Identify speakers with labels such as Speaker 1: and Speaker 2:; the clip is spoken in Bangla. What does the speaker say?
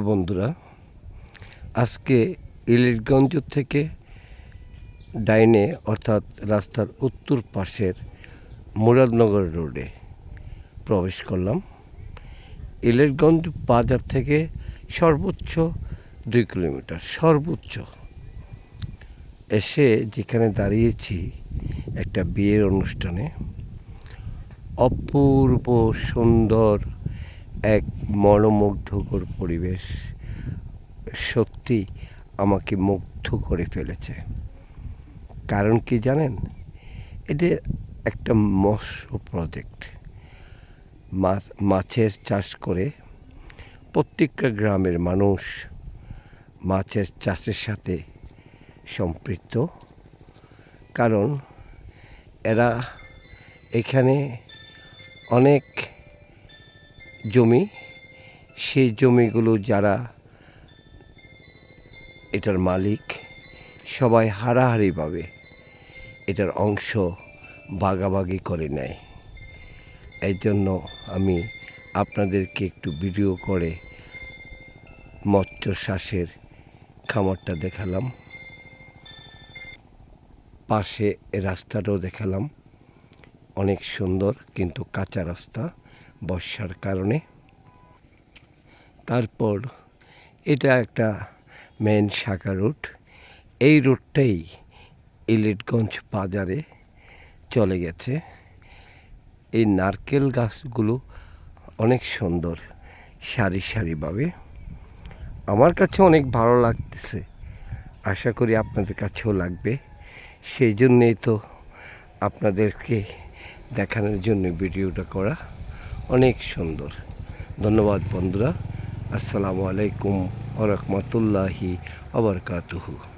Speaker 1: বন্ধুরা, আজকে ইলিটগঞ্জ থেকে ডাইনে অর্থাৎ রাস্তার উত্তর পাশের মুরাদনগর রোডে প্রবেশ করলাম। ইলিটগঞ্জ বাজার থেকে সর্বোচ্চ 2 কিলোমিটার সর্বোচ্চ। এসে যেখানে দাঁড়িয়েছি একটা বিয়ের অনুষ্ঠানে, অপূর্ব সুন্দর এক মনোমুগ্ধকর পরিবেশ সত্যি আমাকে মুগ্ধ করে ফেলেছে। কারণ কি জানেন, এটা একটা মৎস্য প্রজেক্ট। মাছের চাষ করে প্রত্যেকটা গ্রামের মানুষ মাছের চাষের সাথে সম্পৃক্ত। কারণ এরা এখানে অনেক জমি, সেই জমিগুলো যারা এটার মালিক সবাই হারাহারিভাবে এটার অংশ ভাগাভাগি করে নেয়। এই জন্য আমি আপনাদেরকে একটু ভিডিও করে মৎস্য চাষের খামারটা দেখালাম, পাশে রাস্তাটাও দেখালাম। অনেক সুন্দর কিন্তু কাঁচা রাস্তা বর্ষার কারণে। তারপর এটা একটা মেন শাখা রুট। এই রুটটাই ইলিটগঞ্জ বাজারে চলে গেছে। এই নারকেল গাছগুলো অনেক সুন্দর সারি সারিভাবে। আমার কাছে অনেক ভালো লাগতেছে, আশা করি আপনাদের কাছেও লাগবে। সেই জন্যেই তো আপনাদেরকে দেখানোর জন্য ভিডিওটা করা। অনেক সুন্দর। ধন্যবাদ বন্ধুরা। আসসালামু আলাইকুম ওয়া রাহমাতুল্লাহি ওয়া বারাকাতুহু।